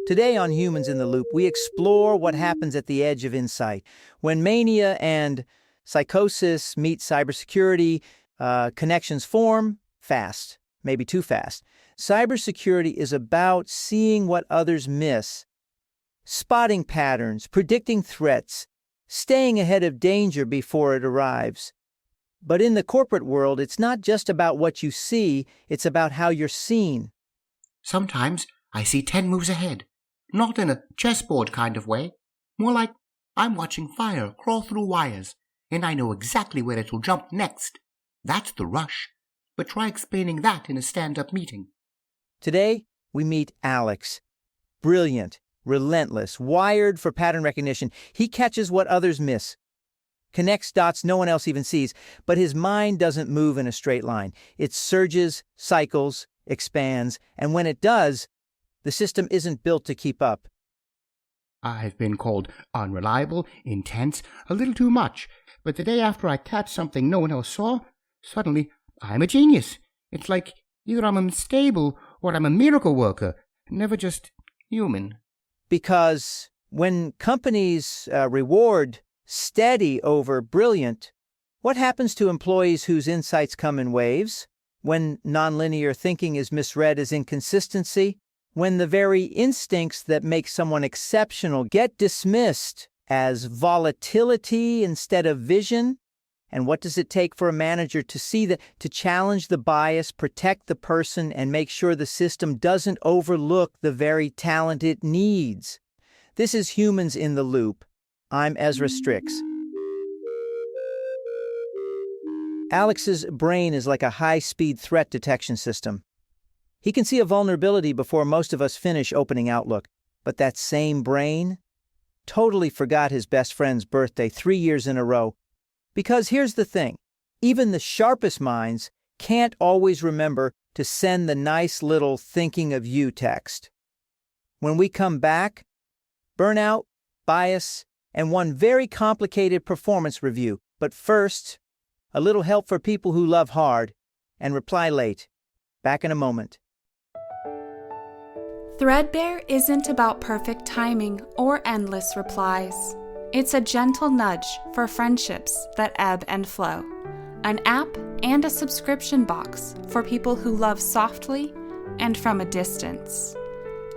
Today on Humans in the Loop, we explore what happens at the edge of insight. When mania and psychosis meet cybersecurity, connections form fast, maybe too fast. Cybersecurity is about seeing what others miss, spotting patterns, predicting threats, staying ahead of danger before it arrives. But in the corporate world, it's not just about what you see, it's about how you're seen. Sometimes I see 10 moves ahead, not in a chessboard kind of way, more like I'm watching fire crawl through wires, and I know exactly where it will jump next. That's the rush. But try explaining that in a stand-up meeting. Today, we meet Alex. Brilliant, relentless, wired for pattern recognition. He catches what others miss, connects dots no one else even sees, but his mind doesn't move in a straight line. It surges, cycles, expands, and when it does, the system isn't built to keep up. I've been called unreliable, intense, a little too much, but the day after I catch something no one else saw, suddenly I'm a genius. It's like either I'm unstable or I'm a miracle worker, never just human. Because when companies reward steady over brilliant, what happens to employees whose insights come in waves? When nonlinear thinking is misread as inconsistency? When the very instincts that make someone exceptional get dismissed as volatility instead of vision? And what does it take for a manager to see that, to challenge the bias, protect the person, and make sure the system doesn't overlook the very talent it needs? This is Humans in the Loop. I'm Ezra Strix. Alex's brain is like a high-speed threat detection system. He can see a vulnerability before most of us finish opening Outlook. But that same brain totally forgot his best friend's birthday 3 years in a row. Because here's the thing, even the sharpest minds can't always remember to send the nice little thinking of you text. When we come back, burnout, bias, and one very complicated performance review. But first, a little help for people who love hard and reply late. Back in a moment. Threadbare isn't about perfect timing or endless replies. It's a gentle nudge for friendships that ebb and flow. An app and a subscription box for people who love softly and from a distance.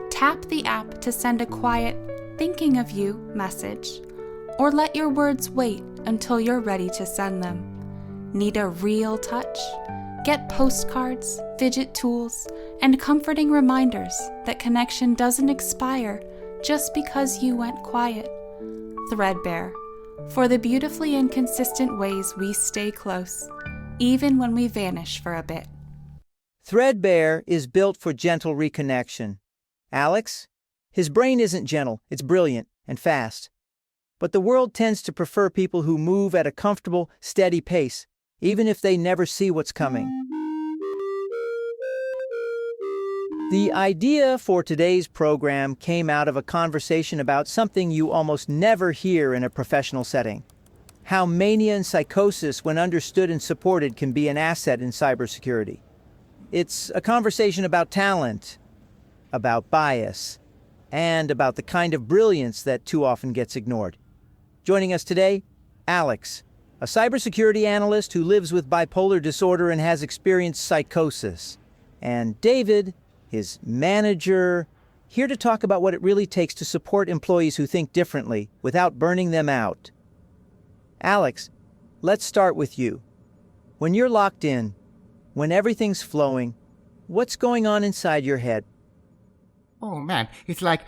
Tap the app to send a quiet, thinking of you message, or let your words wait until you're ready to send them. Need a real touch? Get postcards, fidget tools, and comforting reminders that connection doesn't expire just because you went quiet. Threadbare, for the beautifully inconsistent ways we stay close, even when we vanish for a bit. Threadbare is built for gentle reconnection. Alex? His brain isn't gentle, it's brilliant and fast. But the world tends to prefer people who move at a comfortable, steady pace, even if they never see what's coming. The idea for today's program came out of a conversation about something you almost never hear in a professional setting. How mania and psychosis, when understood and supported, can be an asset in cybersecurity. It's a conversation about talent, about bias, and about the kind of brilliance that too often gets ignored. Joining us today, Alex, a cybersecurity analyst who lives with bipolar disorder and has experienced psychosis. And David, his manager, here to talk about what it really takes to support employees who think differently without burning them out. Alex, let's start with you. When you're locked in, when everything's flowing, what's going on inside your head? Oh man, it's like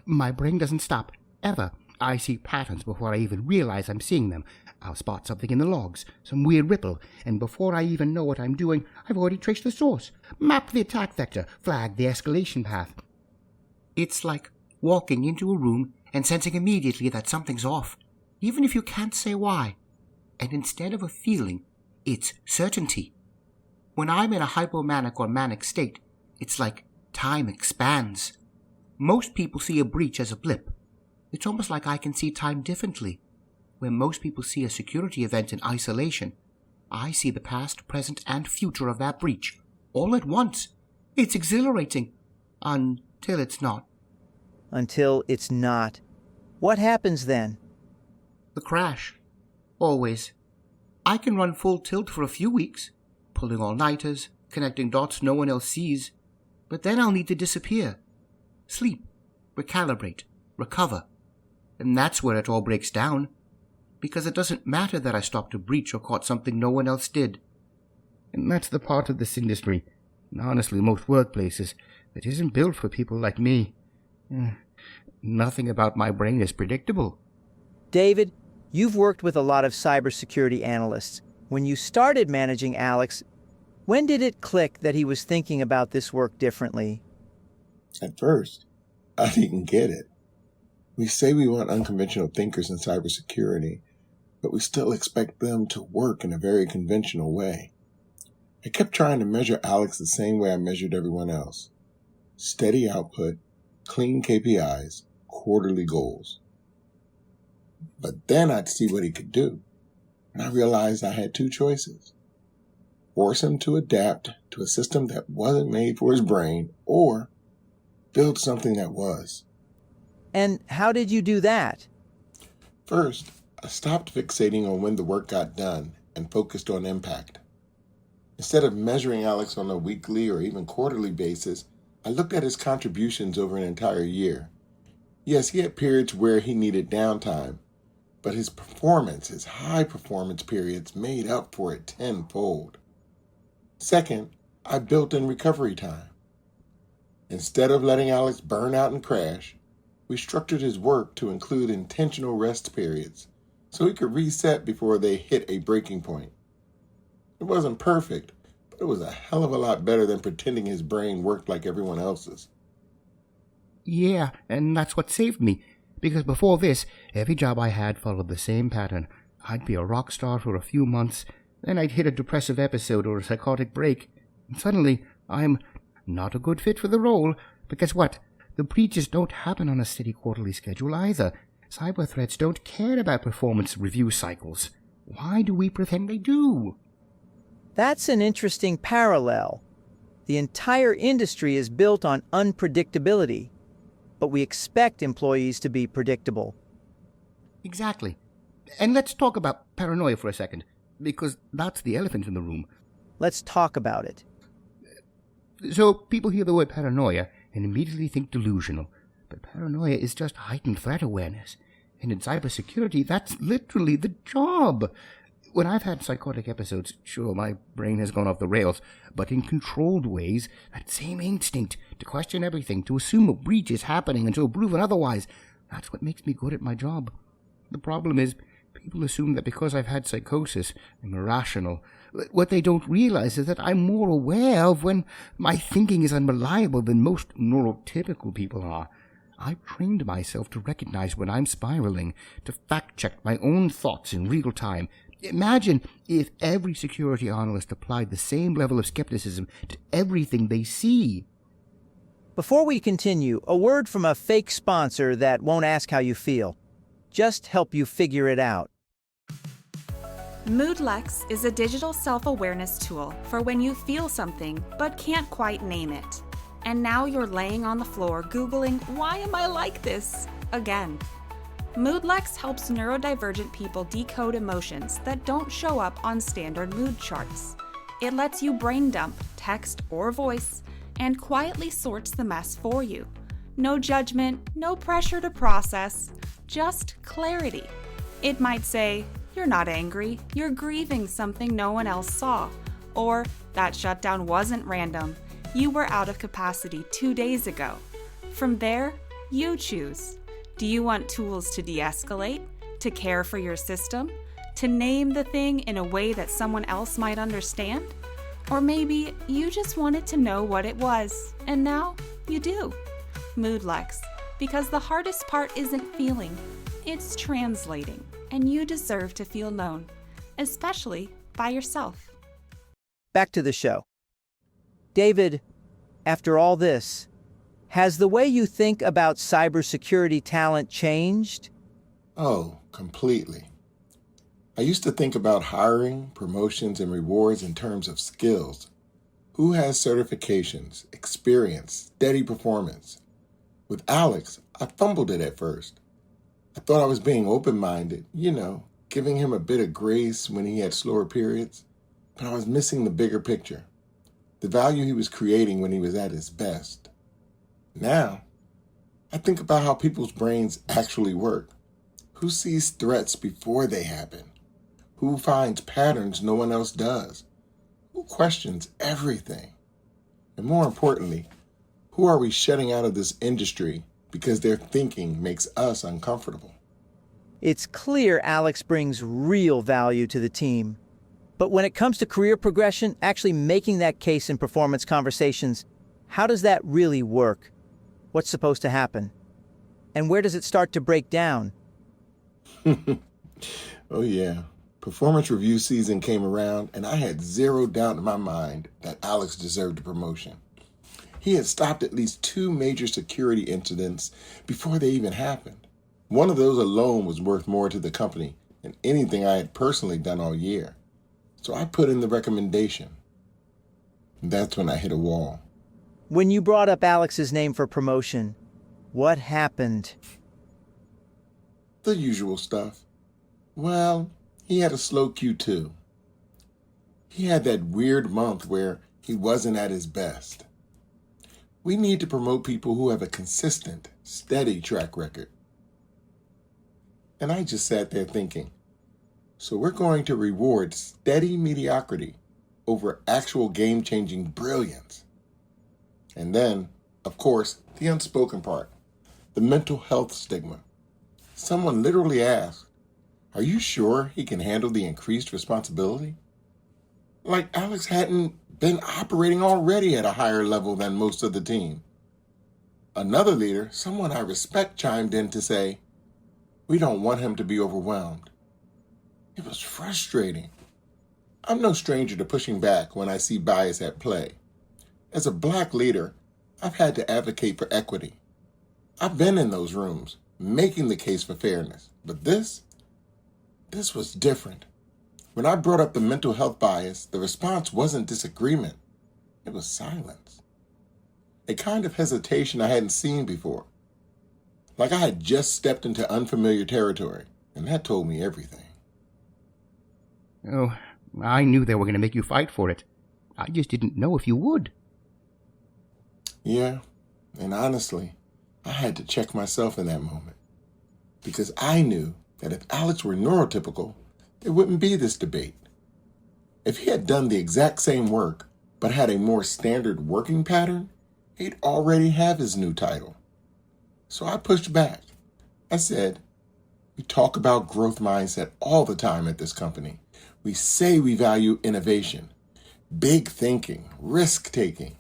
my brain doesn't stop, ever. I see patterns before I even realize I'm seeing them. I'll spot something in the logs, some weird ripple, and before I even know what I'm doing, I've already traced the source, mapped the attack vector, flagged the escalation path. It's like walking into a room and sensing immediately that something's off, even if you can't say why. And instead of a feeling, it's certainty. When I'm in a hypomanic or manic state, it's like time expands. Most people see a breach as a blip. It's almost like I can see time differently. Where most people see a security event in isolation, I see the past, present, and future of that breach, all at once. It's exhilarating, until it's not. until it's not. What happens then? The crash. Always. I can run full tilt for a few weeks, pulling all-nighters, connecting dots no one else sees, but then I'll need to disappear. Sleep, recalibrate, recover. And that's where it all breaks down, because it doesn't matter that I stopped a breach or caught something no one else did. And that's the part of this industry, and honestly most workplaces, that isn't built for people like me. Nothing about my brain is predictable. David, you've worked with a lot of cybersecurity analysts. When you started managing Alex, when did it click that he was thinking about this work differently? At first, I didn't get it. We say we want unconventional thinkers in cybersecurity, but we still expect them to work in a very conventional way. I kept trying to measure Alex the same way I measured everyone else. Steady output, clean KPIs, quarterly goals. But then I'd see what he could do, and I realized I had two choices. Force him to adapt to a system that wasn't made for his brain, or build something that was. And how did you do that? First, I stopped fixating on when the work got done and focused on impact. Instead of measuring Alex on a weekly or even quarterly basis, I looked at his contributions over an entire year. Yes, he had periods where he needed downtime, but his performance, his high performance periods, made up for it tenfold. Second, I built in recovery time. Instead of letting Alex burn out and crash, we structured his work to include intentional rest periods so he could reset before they hit a breaking point. It wasn't perfect, but it was a hell of a lot better than pretending his brain worked like everyone else's. Yeah, and that's what saved me, because before this, every job I had followed the same pattern. I'd be a rock star for a few months, then I'd hit a depressive episode or a psychotic break, and suddenly I'm not a good fit for the role. But guess what? The breaches don't happen on a steady quarterly schedule either. Cyber threats don't care about performance review cycles. Why do we pretend they do? That's an interesting parallel. The entire industry is built on unpredictability, but we expect employees to be predictable. Exactly. And let's talk about paranoia for a second, because that's the elephant in the room. Let's talk about it. So people hear the word paranoia and immediately think delusional. But paranoia is just heightened threat awareness. And in cybersecurity, that's literally the job. When I've had psychotic episodes, sure, my brain has gone off the rails, but in controlled ways, that same instinct to question everything, to assume a breach is happening until proven otherwise, that's what makes me good at my job. The problem is, people assume that because I've had psychosis, I'm irrational. What they don't realize is that I'm more aware of when my thinking is unreliable than most neurotypical people are. I've trained myself to recognize when I'm spiraling, to fact-check my own thoughts in real time. Imagine if every security analyst applied the same level of skepticism to everything they see. Before we continue, a word from a fake sponsor that won't ask how you feel. Just help you figure it out. Moodlex is a digital self-awareness tool for when you feel something but can't quite name it. And now you're laying on the floor Googling, "Why am I like this?" again. Moodlex helps neurodivergent people decode emotions that don't show up on standard mood charts. It lets you brain dump, text or voice, and quietly sorts the mess for you. No judgment, no pressure to process, just clarity. It might say, "You're not angry, you're grieving something no one else saw," or "That shutdown wasn't random, you were out of capacity 2 days ago." From there, you choose. Do you want tools to de-escalate, to care for your system, to name the thing in a way that someone else might understand? Or maybe you just wanted to know what it was, and now you do. Moodlex, because the hardest part isn't feeling, it's translating, and you deserve to feel known, especially by yourself. Back to the show. David, after all this, has the way you think about cybersecurity talent changed? Oh, completely. I used to think about hiring, promotions, and rewards in terms of skills. Who has certifications, experience, steady performance? With Alex, I fumbled it at first. I thought I was being open-minded, giving him a bit of grace when he had slower periods, but I was missing the bigger picture, the value he was creating when he was at his best. Now, I think about how people's brains actually work. Who sees threats before they happen? Who finds patterns no one else does? Who questions everything? And more importantly, who are we shutting out of this industry because their thinking makes us uncomfortable? It's clear Alex brings real value to the team. But when it comes to career progression, actually making that case in performance conversations, how does that really work? What's supposed to happen? And where does it start to break down? Oh yeah. Performance review season came around and I had zero doubt in my mind that Alex deserved a promotion. He had stopped at least 2 major security incidents before they even happened. One of those alone was worth more to the company than anything I had personally done all year. So I put in the recommendation. And that's when I hit a wall. When you brought up Alex's name for promotion, what happened? The usual stuff. Well, he had a slow Q2. He had that weird month where he wasn't at his best. We need to promote people who have a consistent, steady track record. And I just sat there thinking, so we're going to reward steady mediocrity over actual game-changing brilliance. And then, of course, the unspoken part, the mental health stigma. Someone literally asked, are you sure he can handle the increased responsibility? Like Alex hadn't been operating already at a higher level than most of the team. Another leader, someone I respect, chimed in to say, we don't want him to be overwhelmed. It was frustrating. I'm no stranger to pushing back when I see bias at play. As a Black leader, I've had to advocate for equity. I've been in those rooms, making the case for fairness. But this was different. When I brought up the mental health bias, the response wasn't disagreement. It was silence. A kind of hesitation I hadn't seen before. Like I had just stepped into unfamiliar territory, and that told me everything. Oh, I knew they were going to make you fight for it. I just didn't know if you would. Yeah, and honestly, I had to check myself in that moment. Because I knew that if Alex were neurotypical, there wouldn't be this debate. If he had done the exact same work, but had a more standard working pattern, he'd already have his new title. So I pushed back. I said, we talk about growth mindset all the time at this company. We say we value innovation, big thinking, risk-taking.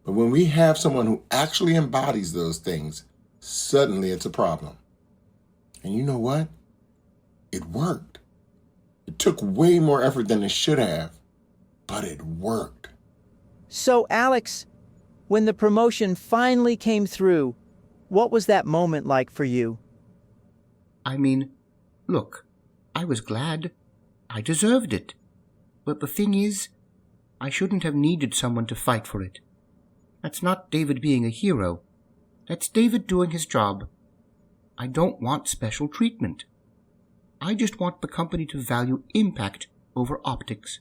But when we have someone who actually embodies those things, suddenly it's a problem. And you know what? It worked. It took way more effort than it should have, but it worked. So, Alex, when the promotion finally came through, what was that moment like for you? I mean, look, I was glad. I deserved it. But the thing is, I shouldn't have needed someone to fight for it. That's not David being a hero. That's David doing his job. I don't want special treatment. I just want the company to value impact over optics.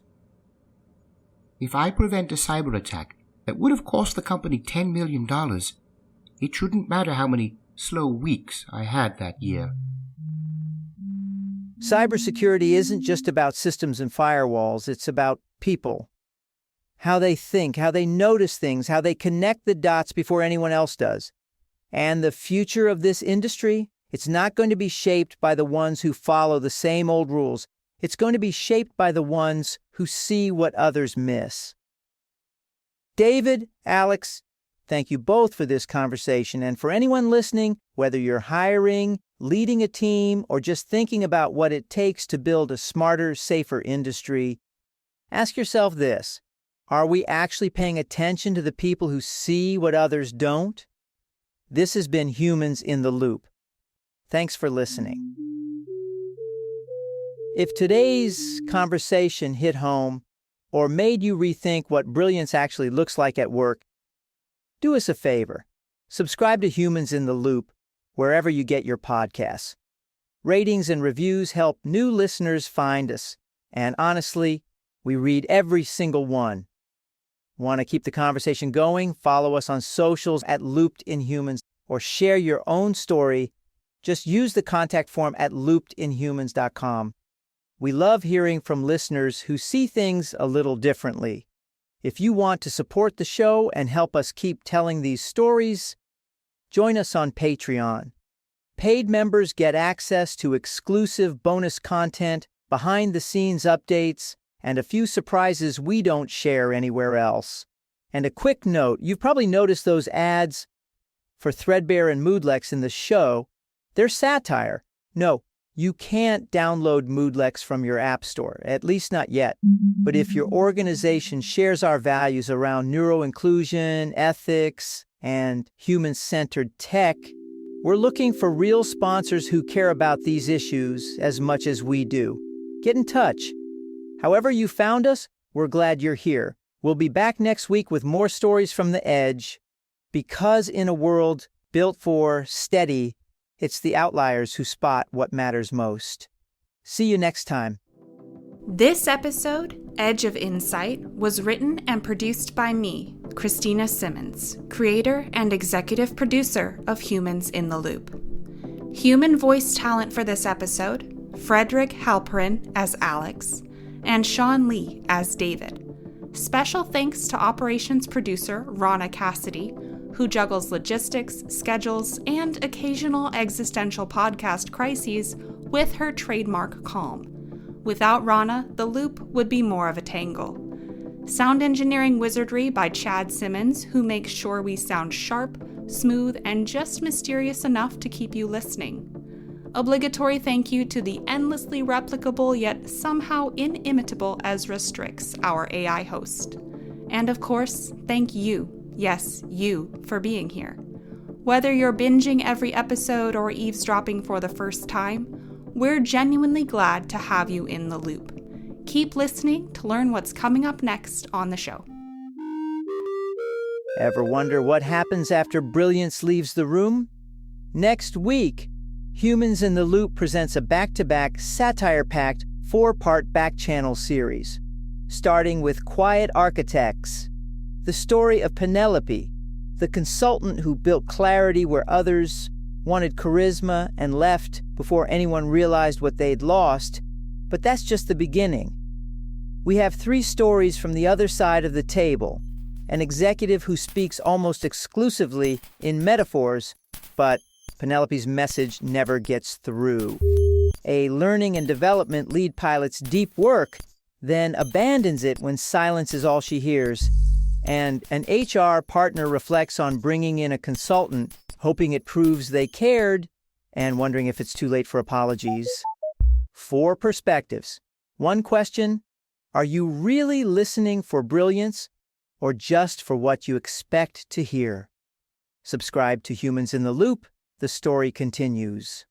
If I prevent a cyber attack that would have cost the company $10 million, it shouldn't matter how many slow weeks I had that year. Cybersecurity isn't just about systems and firewalls, it's about people. How they think, how they notice things, how they connect the dots before anyone else does. And the future of this industry, it's not going to be shaped by the ones who follow the same old rules. It's going to be shaped by the ones who see what others miss. David, Alex, thank you both for this conversation. And for anyone listening, whether you're hiring, leading a team, or just thinking about what it takes to build a smarter, safer industry, ask yourself this. Are we actually paying attention to the people who see what others don't? This has been Humans in the Loop. Thanks for listening. If today's conversation hit home or made you rethink what brilliance actually looks like at work, do us a favor. Subscribe to Humans in the Loop wherever you get your podcasts. Ratings and reviews help new listeners find us, and honestly, we read every single one. Want to keep the conversation going? Follow us on socials at Looped in Humans, or share your own story. Just use the contact form at loopedinhumans.com. We love hearing from listeners who see things a little differently. If you want to support the show and help us keep telling these stories, join us on Patreon. Paid members get access to exclusive bonus content, behind-the-scenes updates, and a few surprises we don't share anywhere else. And a quick note, you've probably noticed those ads for Threadbare and Moodlex in the show. They're satire. No, you can't download Moodlex from your app store, at least not yet. But if your organization shares our values around neuroinclusion, ethics, and human-centered tech, we're looking for real sponsors who care about these issues as much as we do. Get in touch. However you found us, we're glad you're here. We'll be back next week with more stories from the edge, because in a world built for steady, it's the outliers who spot what matters most. See you next time. This episode, Edge of Insight, was written and produced by me, Christina Simmons, creator and executive producer of Humans in the Loop. Human voice talent for this episode, Frederick Halperin as Alex, and Sean Lee as David. Special thanks to operations producer Rana Cassidy, who juggles logistics, schedules, and occasional existential podcast crises with her trademark calm. Without Rana, the loop would be more of a tangle. Sound engineering wizardry by Chad Simmons, who makes sure we sound sharp, smooth, and just mysterious enough to keep you listening. Obligatory thank you to the endlessly replicable yet somehow inimitable Ezra Strix, our AI host. And of course, thank you, yes, you, for being here. Whether you're binging every episode or eavesdropping for the first time, we're genuinely glad to have you in the loop. Keep listening to learn what's coming up next on the show. Ever wonder what happens after brilliance leaves the room? Next week, Humans in the Loop presents a back-to-back, satire-packed, 4-part back-channel series, starting with Quiet Architects, the story of Penelope, the consultant who built clarity where others wanted charisma and left before anyone realized what they'd lost. But that's just the beginning. We have 3 stories from the other side of the table, an executive who speaks almost exclusively in metaphors, but Penelope's message never gets through. A learning and development lead pilot's deep work, then abandons it when silence is all she hears. And an HR partner reflects on bringing in a consultant, hoping it proves they cared, and wondering if it's too late for apologies. 4 perspectives. 1 question: are you really listening for brilliance, or just for what you expect to hear? Subscribe to Humans in the Loop. The story continues.